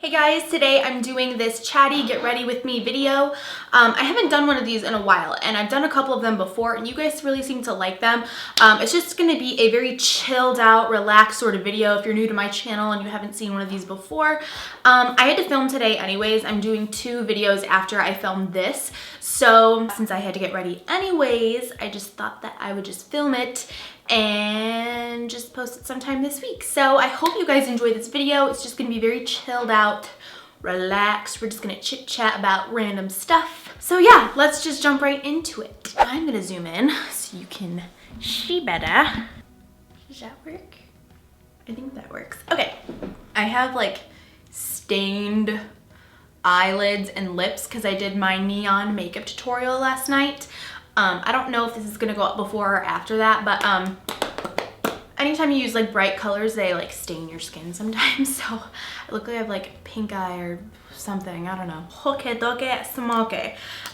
Hey guys, today I'm doing this chatty get ready with me video. I haven't done one of these in a while and I've done a couple of them before and you guys really seem to like them. It's just going to be a very chilled out, relaxed sort of video if you're new to my channel and you haven't seen one of these before. I had to film today anyways. I'm doing 2 videos after I filmed this. So since I had to get ready anyways, I just thought that I would just film it and just post it sometime this week. So I hope you guys enjoy this video. It's just gonna be very chilled out, relaxed. We're just gonna chit chat about random stuff. So yeah, let's just jump right into it. I'm gonna zoom in so you can see better. Does that work? I think that works. Okay, I have like stained eyelids and lips because I did my neon makeup tutorial last night. I don't know if this is gonna go up before or after that, but anytime you use like bright colors, they like stain your skin sometimes. So I look like I have like pink eye or something, I don't know. Hoke smoke.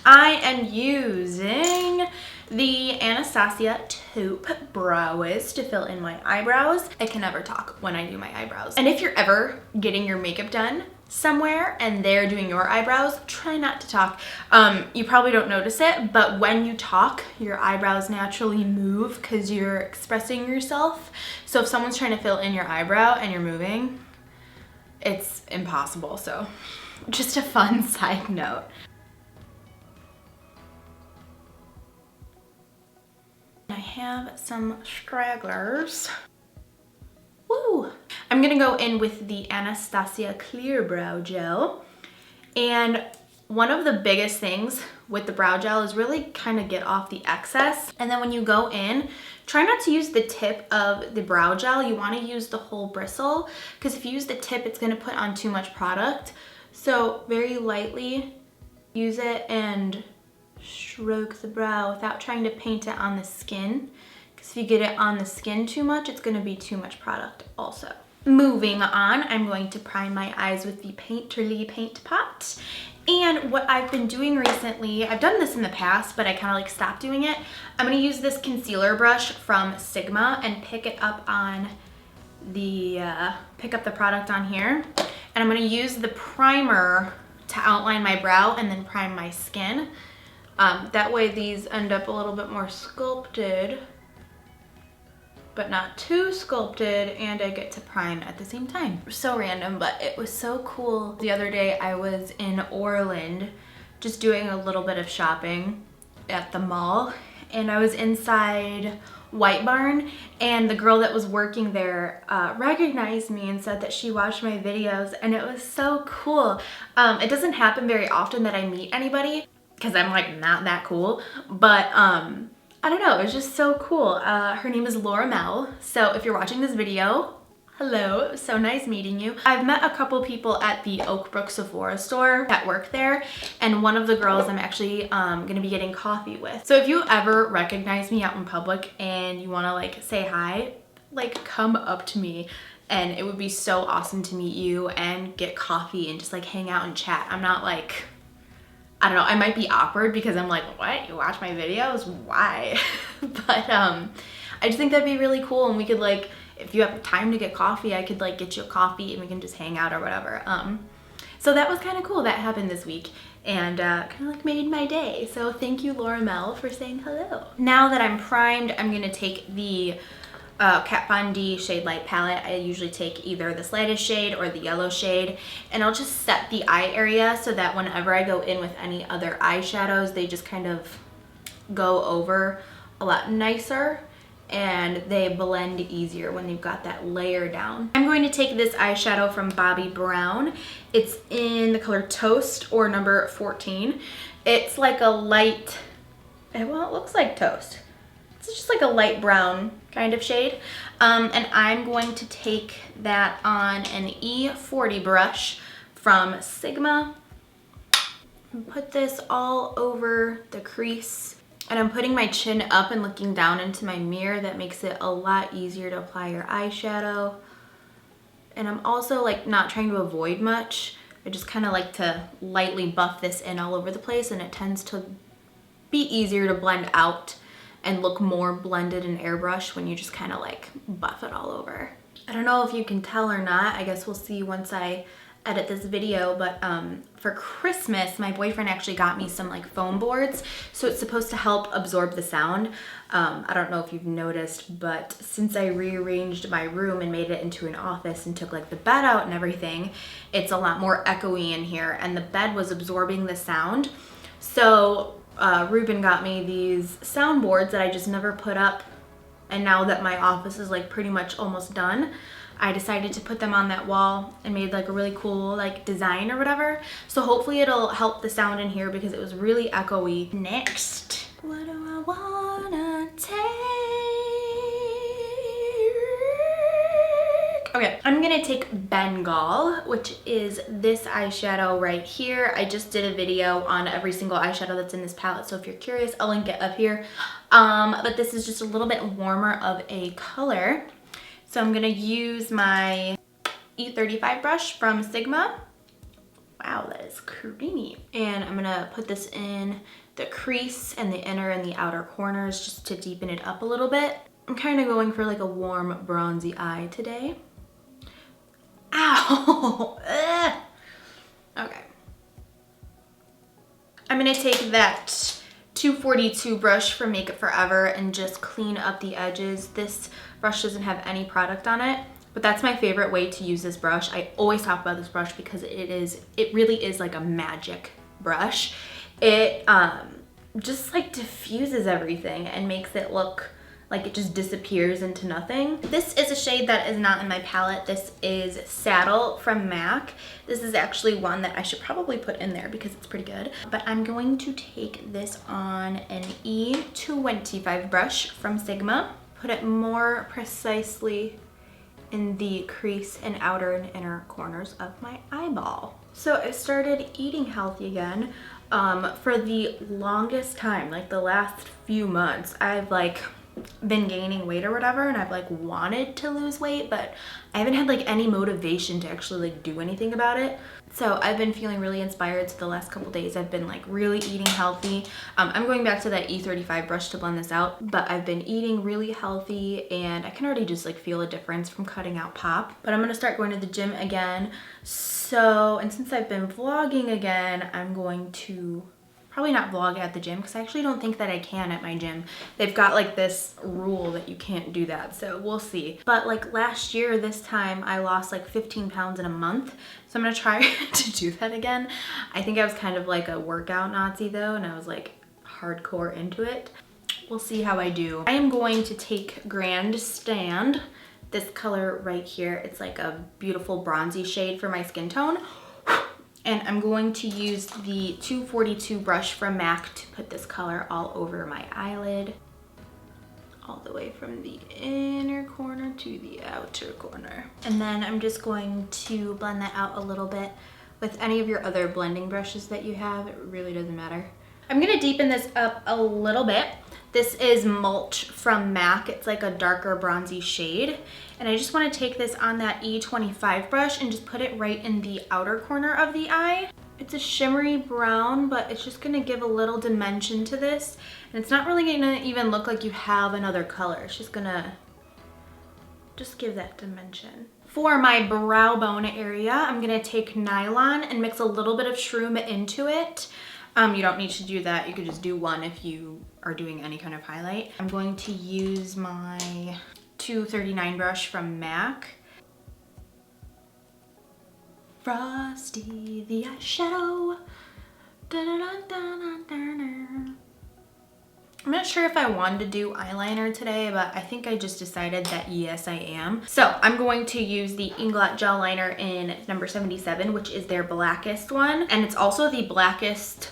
I am using the Anastasia taupe brow wiz to fill in my eyebrows. I can never talk when I do my eyebrows. And if you're ever getting your makeup done somewhere and they're doing your eyebrows, try not to talk. You probably don't notice it, but when you talk, your eyebrows naturally move because you're expressing yourself. So if someone's trying to fill in your eyebrow and you're moving, it's impossible. So just a fun side note. I have some stragglers. Woo! I'm gonna go in with the Anastasia Clear Brow Gel. And one of the biggest things with the brow gel is really kind of get off the excess. And then when you go in, try not to use the tip of the brow gel. You want to use the whole bristle because if you use the tip, it's going to put on too much product. So very lightly use it and stroke the brow without trying to paint it on the skin. Because if you get it on the skin too much, it's going to be too much product also. Moving on, I'm going to prime my eyes with the Painterly Paint Pot. And what I've been doing recently, I've done this in the past, but I kind of like stopped doing it. I'm going to use this concealer brush from Sigma and pick it up on the, pick up the product on here. And I'm going to use the primer to outline my brow and then prime my skin. That way these end up a little bit more sculpted, but not too sculpted, and I get to prime at the same time. So random, but it was so cool. The other day I was in Orland just doing a little bit of shopping at the mall, and I was inside White Barn, and the girl that was working there recognized me and said that she watched my videos, and it was so cool. It doesn't happen very often that I meet anybody because I'm like not that cool, but I don't know, it was just so cool. Her name is Laura Mel, so if you're watching this video, hello, it was so nice meeting you. I've met a couple people at the Oakbrook Sephora store that work there, and one of the girls I'm actually gonna be getting coffee with. So if you ever recognize me out in public and you wanna like say hi, like come up to me, and it would be so awesome to meet you and get coffee and just like hang out and chat. I'm not like, I don't know, I might be awkward because I'm like, what? You watch my videos? Why? But I just think that'd be really cool, and we could like, if you have time to get coffee, I could like get you a coffee and we can just hang out or whatever. So that was kind of cool. That happened this week and kind of like made my day. So thank you, Laura Mel, for saying hello. Now that I'm primed, I'm gonna take the Kat Von D Shade Light palette. I usually take either this lightest shade or the yellow shade, and I'll just set the eye area so that whenever I go in with any other eyeshadows, they just kind of go over a lot nicer and they blend easier when you've got that layer down. I'm going to take this eyeshadow from Bobbi Brown. It's in the color Toast or number 14. It's like a light, well, it looks like toast. It's just like a light brown kind of shade. And I'm going to take that on an E40 brush from Sigma and put this all over the crease. And I'm putting my chin up and looking down into my mirror. That makes it a lot easier to apply your eyeshadow. And I'm also like not trying to avoid much. I just kind of like to lightly buff this in all over the place, and it tends to be easier to blend out and look more blended and airbrush when you just kind of like buff it all over. I don't know if you can tell or not. I guess we'll see once I edit this video, but for Christmas, my boyfriend actually got me some like foam boards. So it's supposed to help absorb the sound. I don't know if you've noticed, but since I rearranged my room and made it into an office and took like the bed out and everything, it's a lot more echoey in here, and the bed was absorbing the sound. So Ruben got me these soundboards that I just never put up, and now that my office is like pretty much almost done, I decided to put them on that wall and made like a really cool like design or whatever. So hopefully it'll help the sound in here because it was really echoey. Next, what do I wanna take? Okay, I'm gonna take Bengal, which is this eyeshadow right here. I just did a video on every single eyeshadow that's in this palette, so if you're curious, I'll link it up here. But this is just a little bit warmer of a color. So I'm gonna use my E35 brush from Sigma. Wow, that is creamy. And I'm gonna put this in the crease and the inner and the outer corners just to deepen it up a little bit. I'm kind of going for like a warm bronzy eye today. Ow! Okay. I'm gonna take that 242 brush from Make It Forever and just clean up the edges. This brush doesn't have any product on it, but that's my favorite way to use this brush. I always talk about this brush because it really is like a magic brush. It just like diffuses everything and makes it look like it just disappears into nothing. This is a shade that is not in my palette. This is Saddle from MAC. This is actually one that I should probably put in there because it's pretty good. But I'm going to take this on an E25 brush from Sigma. Put it more precisely in the crease and outer and inner corners of my eyeball. So I started eating healthy again. For the longest time, like the last few months, I've like been gaining weight or whatever, and I've like wanted to lose weight, but I haven't had like any motivation to actually like do anything about it. So I've been feeling really inspired. So the last couple days I've been like really eating healthy. I'm going back to that E35 brush to blend this out, but I've been eating really healthy and I can already just like feel a difference from cutting out pop. But I'm gonna start going to the gym again. So, and since I've been vlogging again, I'm going to probably not vlog at the gym because I actually don't think that I can at my gym. They've got like this rule that you can't do that, so we'll see. But like last year, this time I lost like 15 pounds in a month. So I'm gonna try to do that again. I think I was kind of like a workout Nazi though, and I was like hardcore into it. We'll see how I do. I am going to take Grand Stand, this color right here. It's like a beautiful bronzy shade for my skin tone. And I'm going to use the 242 brush from MAC to put this color all over my eyelid, all the way from the inner corner to the outer corner. And then I'm just going to blend that out a little bit with any of your other blending brushes that you have. It really doesn't matter. I'm gonna deepen this up a little bit. This is Mulch from MAC. It's like a darker bronzy shade. And I just want to take this on that E25 brush and just put it right in the outer corner of the eye. It's a shimmery brown, but it's just going to give a little dimension to this. And it's not really going to even look like you have another color. It's just going to just give that dimension. For my brow bone area, I'm going to take Nylon and mix a little bit of shroom into it. You don't need to do that. You could just do one if you are doing any kind of highlight. I'm going to use my 239 brush from MAC. Frosty the eyeshadow. I'm not sure if I wanted to do eyeliner today, but I think I just decided that yes, I am. So I'm going to use the Inglot Gel Liner in number 77, which is their blackest one. And it's also the blackest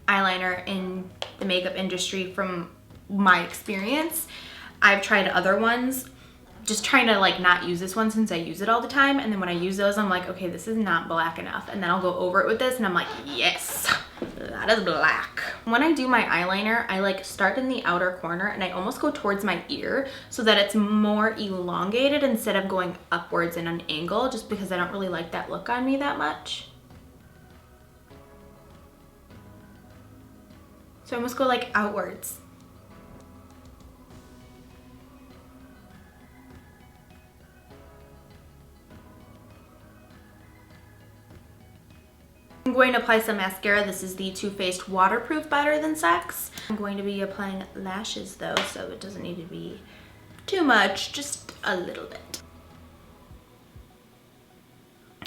eyeliner in the makeup industry from my experience. I've tried other ones, just trying to like not use this one since I use it all the time. And then when I use those, I'm like, okay, this is not black enough. And then I'll go over it with this and I'm like, yes, that is black. When I do my eyeliner, I like start in the outer corner and I almost go towards my ear so that it's more elongated instead of going upwards in an angle, just because I don't really like that look on me that much. So I almost go like outwards. going to apply some mascara. This is the Too Faced Waterproof Better Than Sex. I'm going to be applying lashes though, so it doesn't need to be too much, just a little bit.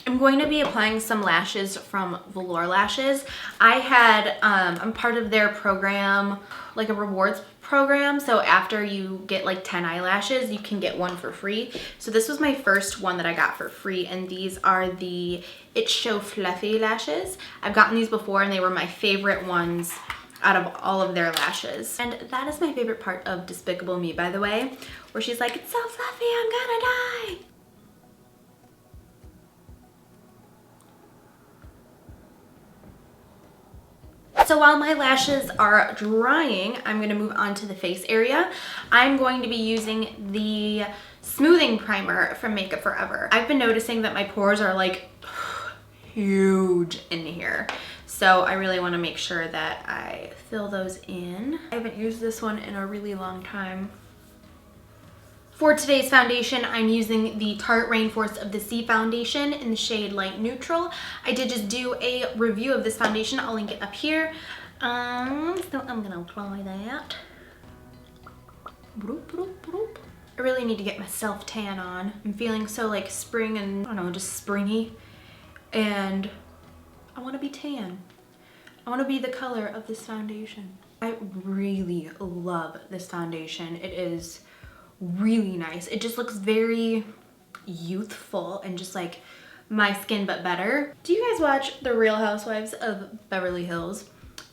I'm going to be applying some lashes from Velour Lashes. I'm part of their program, like a rewards program. So after you get like 10 eyelashes, you can get one for free. So this was my first one that I got for free. And these are the It's So Fluffy lashes. I've gotten these before and they were my favorite ones out of all of their lashes. And that is my favorite part of Despicable Me, by the way, where she's like, it's so fluffy, I'm gonna die. So while my lashes are drying, I'm gonna move on to the face area. I'm going to be using the smoothing primer from Makeup Forever. I've been noticing that my pores are like huge in here. So I really wanna make sure that I fill those in. I haven't used this one in a really long time. For today's foundation, I'm using the Tarte Rainforest of the Sea foundation in the shade Light Neutral. I did just do a review of this foundation. I'll link it up here. So I'm gonna apply that. I really need to get my self tan on. I'm feeling so like spring and, I don't know, just springy. And I wanna be tan. I wanna be the color of this foundation. I really love this foundation. It is really nice. It just looks very youthful and just like my skin but better. Do you guys watch The Real Housewives of Beverly Hills?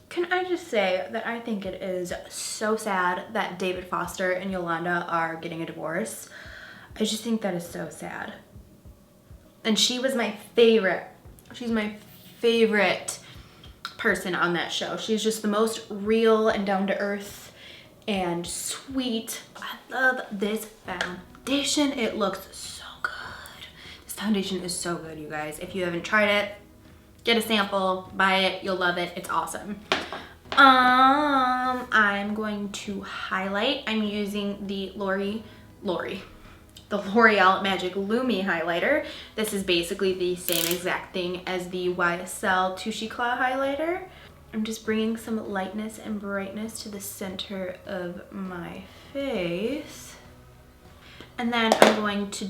Can I just say that I think it is so sad that David Foster and Yolanda are getting a divorce. I just think that is so sad. And she was my favorite. She's my favorite person on that show. She's just the most real and down to earth and sweet. I love this foundation. It looks so good. This foundation is so good, you guys. If you haven't tried it, get a sample, buy it, you'll love it. It's awesome. I'm going to highlight. I'm using the L'Oreal Magic Lumi highlighter. This is basically the same exact thing as the YSL Touche Eclat highlighter. I'm just bringing some lightness and brightness to the center of my face. And then I'm going to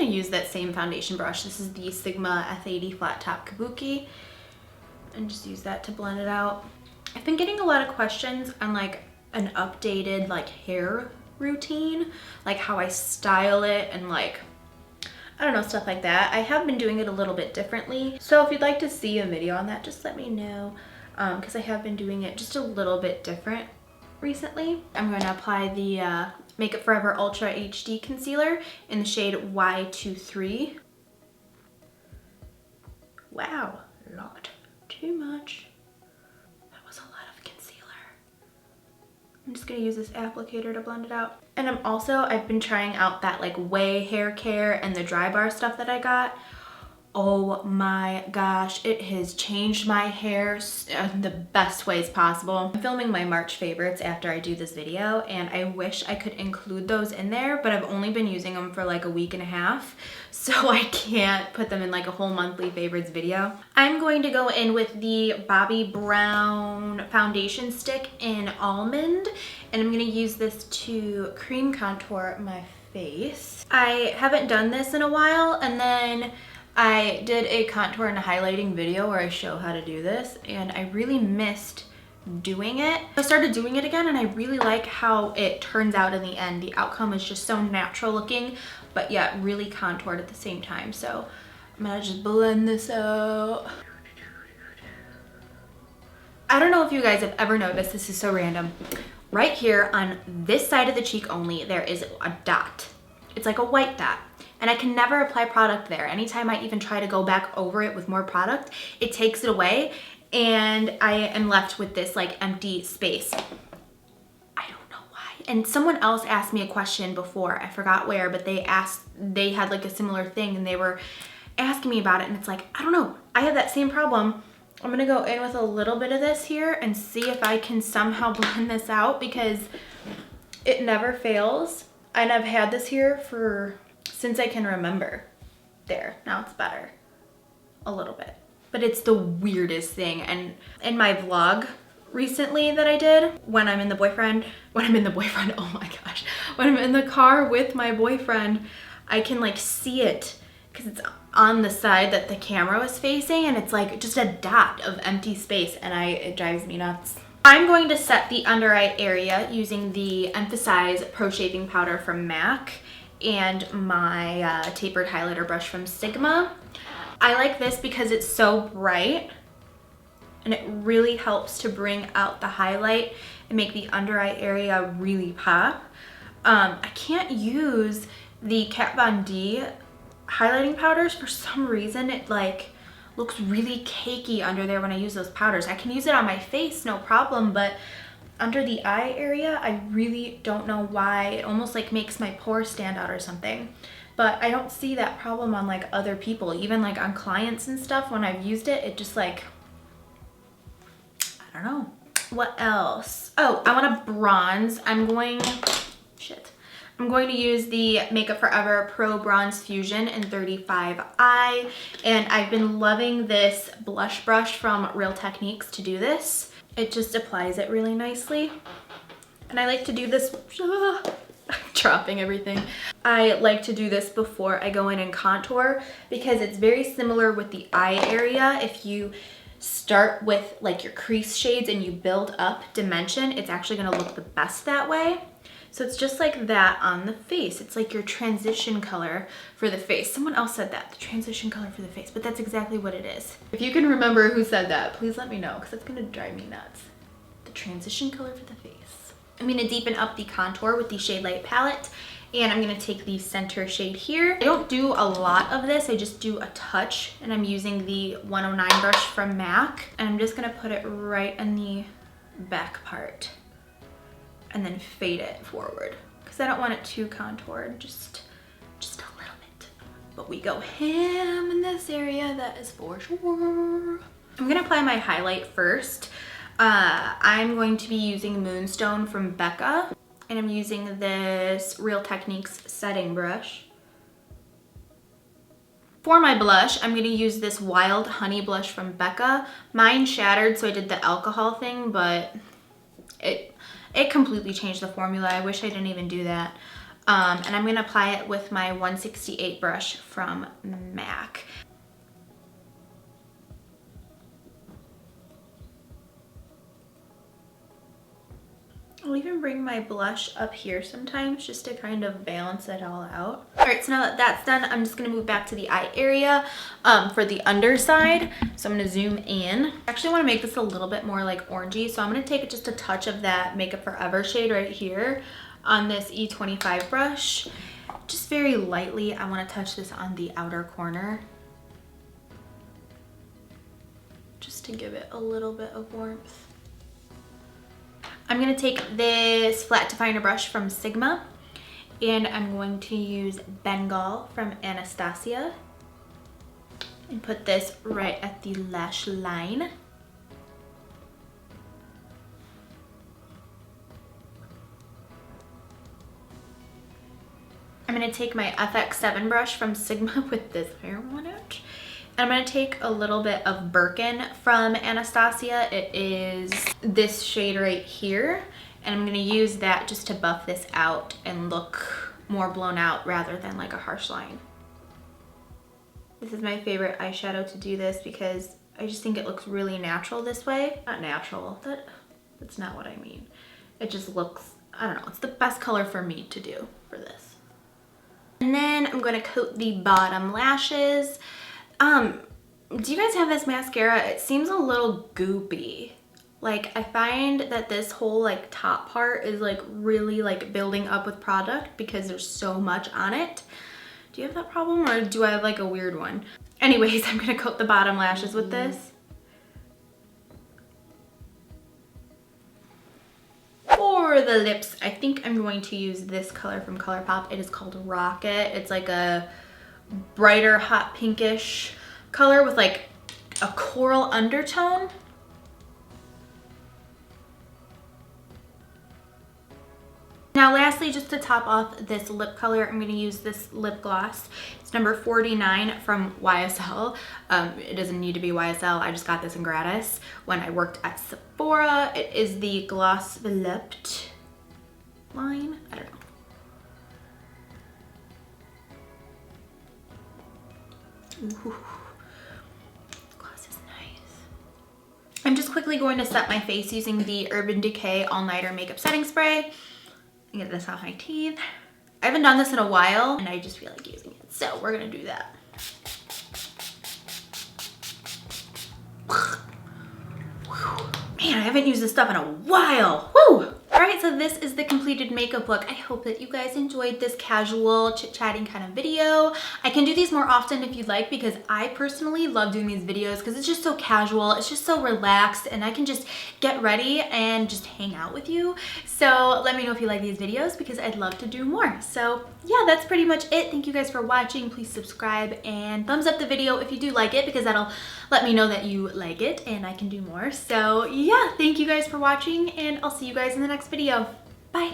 use that same foundation brush. This is the Sigma F80 Flat Top Kabuki. And just use that to blend it out. I've been getting a lot of questions on like an updated like hair routine, like how I style it and like, I don't know, stuff like that. I have been doing it a little bit differently. So if you'd like to see a video on that, just let me know. Because I have been doing it just a little bit different recently. I'm going to apply the Makeup Forever Ultra HD Concealer in the shade Y23. Wow, not too much. That was a lot of concealer. I'm just going to use this applicator to blend it out. And I've been trying out that like Way hair care and the Dry Bar stuff that I got. Oh my gosh, it has changed my hair in the best ways possible. I'm filming my March favorites after I do this video, and I wish I could include those in there, but I've only been using them for like a week and a half, so I can't put them in like a whole monthly favorites video. I'm going to go in with the Bobbi Brown foundation stick in Almond, and I'm gonna use this to cream contour my face. I haven't done this in a while, and then I did a contour and highlighting video where I show how to do this, and I really missed doing it. I started doing it again, and I really like how it turns out in the end. The outcome is just so natural looking, but yet really contoured at the same time. So I'm gonna just blend this out. I don't know if you guys have ever noticed, this is so random. Right here on this side of the cheek only, there is a dot. It's like a white dot. And I can never apply product there. Anytime I even try to go back over it with more product, it takes it away, and I am left with this like empty space. I don't know why. And someone else asked me a question before, I forgot where, but they had like a similar thing, and they were asking me about it, and it's like, I don't know, I have that same problem. I'm gonna go in with a little bit of this here and see if I can somehow blend this out, because it never fails. And I've had this here since I can remember. There, now it's better. A little bit. but it's the weirdest thing. And in my vlog recently that I did, when I'm in the oh my gosh, when I'm in the car with my boyfriend, I can like see it because it's on the side that the camera was facing, and it's like just a dot of empty space, and it drives me nuts. I'm going to set the under eye area using the Emphasize Pro Shaping Powder from MAC and my tapered highlighter brush from Sigma. I like this because it's so bright and it really helps to bring out the highlight and make the under eye area really pop. I can't use the Kat Von D highlighting powders. For some reason, it like looks really cakey under there when I use those powders. I can use it on my face, no problem, but under the eye area, I really don't know why. It almost like makes my pores stand out or something. But I don't see that problem on like other people, even like on clients and stuff. When I've used it, it just like, I don't know. What else? Oh, I want to bronze. I'm going to use the Makeup Forever Pro Bronze Fusion in 35i, and I've been loving this blush brush from Real Techniques to do this. It just applies it really nicely, and I like to do this, I'm dropping everything. I like to do this before I go in and contour because it's very similar with the eye area. If you start with like your crease shades and you build up dimension, it's actually going to look the best that way. So it's just like that on the face. It's like your transition color for the face. Someone else said that, the transition color for the face, but that's exactly what it is. If you can remember who said that, please let me know because it's gonna drive me nuts. The transition color for the face. I'm gonna deepen up the contour with the Shade Light palette, and I'm gonna take the center shade here. I don't do a lot of this, I just do a touch, and I'm using the 109 brush from MAC, and I'm just gonna put it right in the back part and then fade it forward because I don't want it too contoured, just a little bit. But we go ham in this area, that is for sure. I'm gonna apply my highlight first. I'm going to be using Moonstone from Becca, and I'm using this Real Techniques setting brush. For my blush, I'm gonna use this Wild Honey blush from Becca. Mine shattered, so I did the alcohol thing, but it completely changed the formula. I wish I didn't even do that. And I'm gonna apply it with my 168 brush from MAC. I'll even bring my blush up here sometimes just to kind of balance it all out. All right, so now that that's done, I'm just gonna move back to the eye area for the underside. So I'm gonna zoom in. I actually wanna make this a little bit more like orangey, so I'm gonna take just a touch of that Makeup Forever shade right here on this E25 brush. Just very lightly, I wanna touch this on the outer corner, just to give it a little bit of warmth. I'm gonna take this flat definer brush from Sigma, and I'm going to use Bengal from Anastasia and put this right at the lash line. I'm gonna take my FX7 brush from Sigma with this hair one out. I'm gonna take a little bit of Birkin from Anastasia. It is this shade right here, and I'm gonna use that just to buff this out and look more blown out rather than like a harsh line. This is my favorite eyeshadow to do this because I just think it looks really natural this way. Not natural, that's not what I mean. It just looks, I don't know, it's the best color for me to do for this. And then I'm gonna coat the bottom lashes. Do you guys have this mascara? It seems a little goopy. Like, I find that this whole like top part is like really like building up with product because there's so much on it. Do you have that problem, or do I have like a weird one? Anyways, I'm gonna coat the bottom lashes with this. For the lips, I think I'm going to use this color from ColourPop. It is called Rocket. It's like a brighter hot pinkish color with like a coral undertone. Now lastly, just to top off this lip color, I'm going to use this lip gloss. It's number 49 from YSL. It doesn't need to be YSL. I just got this in gratis when I worked at Sephora. It is the Gloss Lipped line. I don't know. Ooh. Gloss is nice. I'm just quickly going to set my face using the Urban Decay All Nighter Makeup Setting Spray. And get this off my teeth. I haven't done this in a while and I just feel like using it. So we're gonna do that. Man, I haven't used this stuff in a while. Woo! Alright, so this is the completed makeup look. I hope that you guys enjoyed this casual chit-chatting kind of video. I can do these more often if you'd like, because I personally love doing these videos because it's just so casual, it's just so relaxed, and I can just get ready and just hang out with you. So let me know if you like these videos because I'd love to do more. So yeah, that's pretty much it. Thank you guys for watching. Please subscribe and thumbs up the video if you do like it, because that'll let me know that you like it and I can do more. So yeah, thank you guys for watching and I'll see you guys in the next video. Bye.